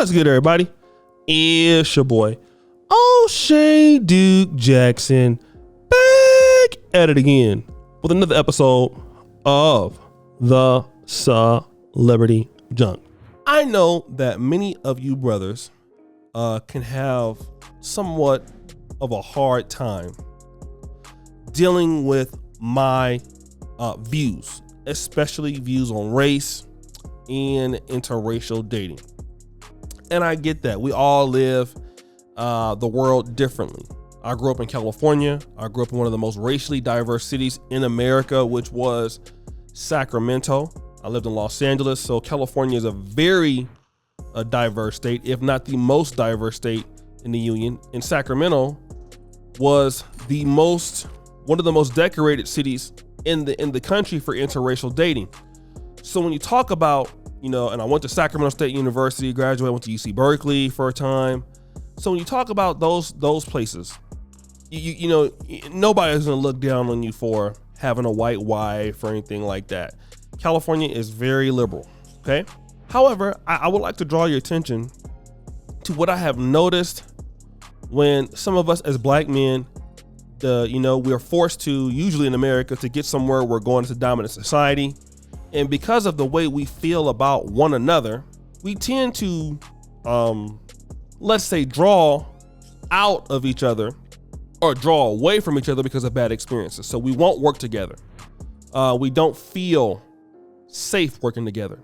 What's good, everybody? It's your boy, O'Shea Duke Jackson, back at it again with another episode of the Celebrity Junk. I know that many of you brothers can have somewhat of a hard time dealing with my views, especially views on race and interracial dating. And I get that. We all live the world differently. I grew up in California. I grew up in one of the most racially diverse cities in America, which was Sacramento. I lived in Los Angeles. So California is a very diverse state, if not the most diverse state in the union. And Sacramento was one of the most decorated cities in the country for interracial dating. So when you talk about, and I went to Sacramento State University, graduated, went to UC Berkeley for a time. So when you talk about those places, nobody's gonna look down on you for having a white wife or anything like that. California is very liberal, okay? However, I would like to draw your attention to what I have noticed when some of us as black men, we're forced to, usually in America, to get somewhere, we're going into dominant society. And because of the way we feel about one another, we tend to, let's say, draw out of each other or draw away from each other because of bad experiences. So we won't work together. We don't feel safe working together.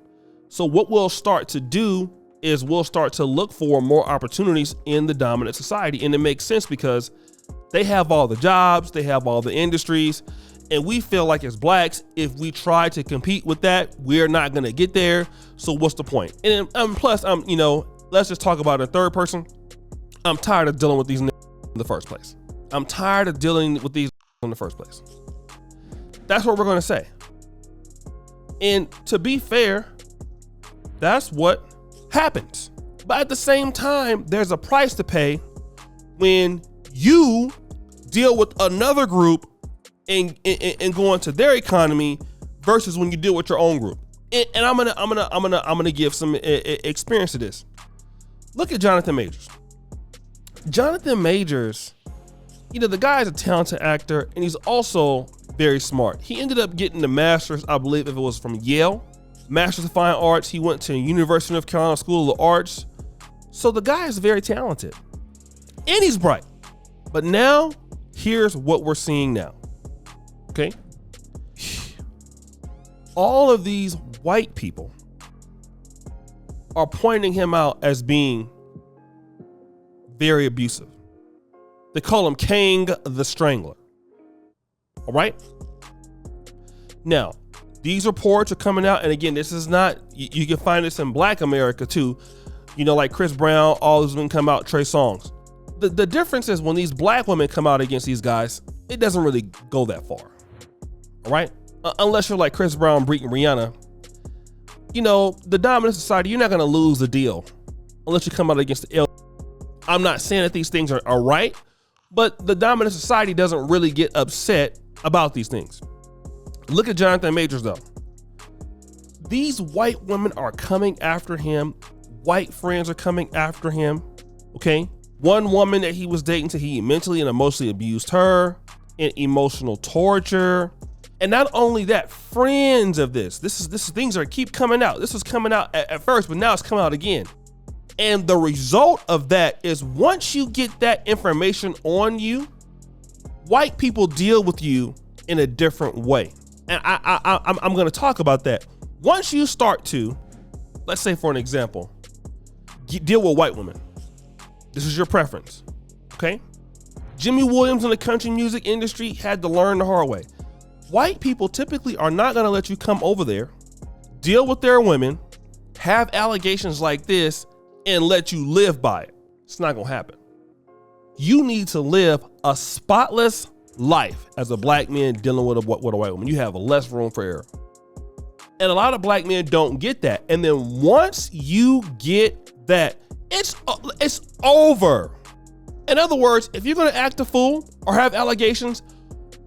So what we'll start to do is we'll start to look for more opportunities in the dominant society. And it makes sense because they have all the jobs, they have all the industries. And we feel like as blacks, if we try to compete with that, we're not going to get there. So what's the point? And plus, let's just talk about it in third person. I'm tired of dealing with these in the first place. I'm tired of dealing with these in the first place. That's what we're going to say. And to be fair, that's what happens. But at the same time, there's a price to pay when you deal with another group and go into their economy versus when you deal with your own group. And I'm gonna give some experience to this. Look at Jonathan Majors. Jonathan Majors, the guy is a talented actor and he's also very smart. He ended up getting the master's, I believe, if it was from Yale, Master's of Fine Arts. He went to University of North Carolina School of the Arts. So the guy is very talented and he's bright. But now, here's what we're seeing now. Okay. All of these white people are pointing him out as being very abusive. They call him King the Strangler. All right. Now, these reports are coming out. And again, this is not, you can find this in Black America too. Like Chris Brown, all these women come out, Trey Songz. The difference is when these black women come out against these guys, it doesn't really go that far. All right. Unless you're like Chris Brown, Brit, and Rihanna, the dominant society, you're not going to lose the deal unless you come out against the L. I'm not saying that these things are right, but the dominant society doesn't really get upset about these things. Look at Jonathan Majors, though. These white women are coming after him. White friends are coming after him. Okay. One woman that he was dating, he mentally and emotionally abused her, and emotional torture. And not only that, friends of this is things that keep coming out. This was coming out at first, but now it's coming out again. And the result of that is once you get that information on you, white people deal with you in a different way. And I'm going to talk about that. Once you start to, let's say for an example, deal with white women. This is your preference, okay? Jimmy Williams in the country music industry had to learn the hard way. White people typically are not going to let you come over there, deal with their women, have allegations like this, and let you live by it. It's not going to happen. You need to live a spotless life as a black man dealing with a white woman. You have less room for error. And a lot of black men don't get that. And then once you get that, it's over. In other words, if you're going to act a fool or have allegations,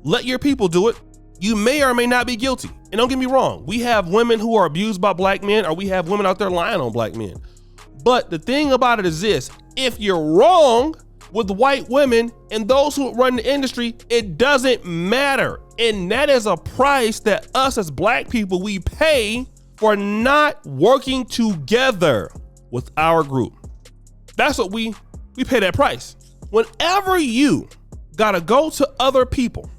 let your people do it. You may or may not be guilty. And don't get me wrong, we have women who are abused by black men, or we have women out there lying on black men. But the thing about it is this: if you're wrong with white women and those who run the industry, it doesn't matter. And that is a price that us as black people, we pay for not working together with our group. That's what we pay that price. Whenever you gotta go to other people,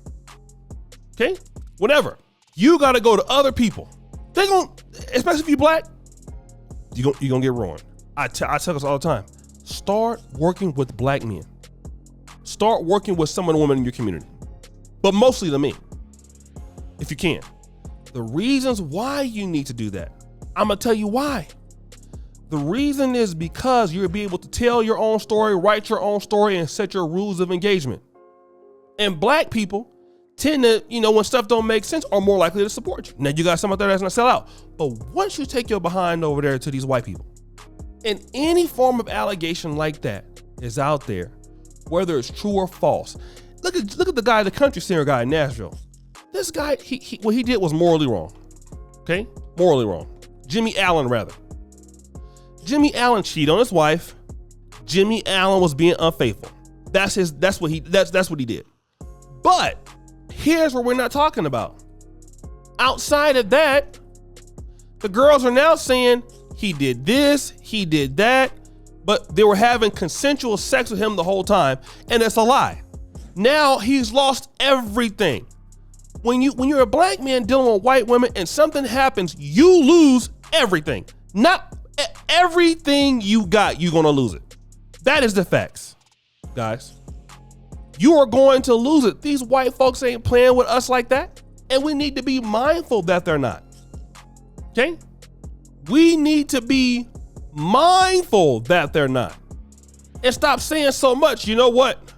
okay? Whenever you gotta go to other people, they gon', especially if you black, you gonna get ruined. I tell us all the time, start working with black men. Start working with some of the women in your community, but mostly the men, if you can. The reasons why you need to do that, I'm gonna tell you why. The reason is because you'll be able to tell your own story, write your own story, and set your rules of engagement. And black people tend to, when stuff don't make sense, are more likely to support you. Now you got some out there that's gonna sell out. But once you take your behind over there to these white people, and any form of allegation like that is out there, whether it's true or false, look at the guy, the country singer guy in Nashville. This guy, what he did was morally wrong. Okay? Morally wrong. Jimmy Allen, rather. Jimmy Allen cheated on his wife. Jimmy Allen was being unfaithful. That's what he did. But here's what we're not talking about. Outside of that, the girls are now saying he did this, he did that, but they were having consensual sex with him the whole time, and it's a lie. Now he's lost everything. When you're a black man dealing with white women and something happens, you lose everything. Not everything you got, you're gonna lose it. That is the facts, guys. You are going to lose it. These white folks ain't playing with us like that, and we need to be mindful that they're not. Okay? We need to be mindful that they're not. And stop saying so much, you know what?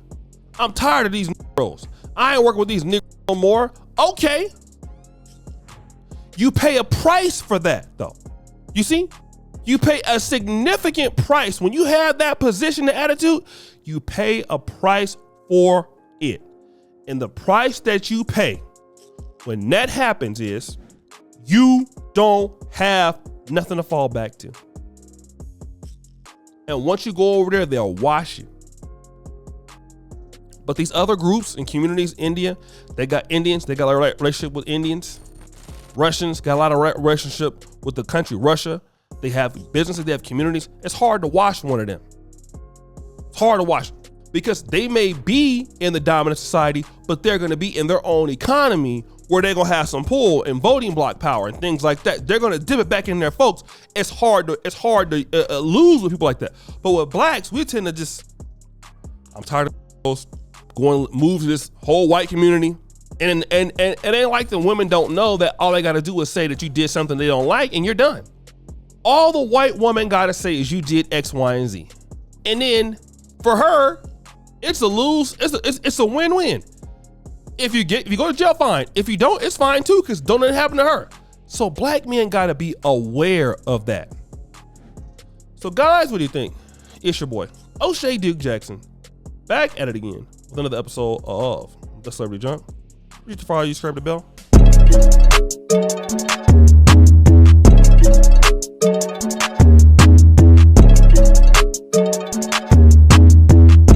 I'm tired of these Negroes. I ain't working with these Negroes no more. Okay. You pay a price for that, though. You see? You pay a significant price. When you have that position and attitude, you pay a price for it. And the price that you pay when that happens is you don't have nothing to fall back to. And once you go over there, they'll wash you. But these other groups and communities, India, they got Indians, they got a relationship with Indians. Russians got a lot of relationship with the country, Russia. They have businesses, they have communities. It's hard to wash one of them. It's hard to wash because they may be in the dominant society, but they're going to be in their own economy where they're going to have some pull and voting block power and things like that. They're going to dip it back in their folks. It's hard to lose with people like that. But with blacks, we tend to just, I'm tired of those move to this whole white community. And it ain't like the women don't know that all they got to do is say that you did something they don't like and you're done. All the white woman got to say is you did X, Y, and Z. And then for her, it's a lose. It's a win-win. If you go to jail, fine. If you don't, it's fine too, because don't let it happen to her. So black men got to be aware of that. So guys, what do you think? It's your boy, O'Shea Duke Jackson, back at it again with another episode of The Celebrity Junk. Reach the follow, you subscribe the bell.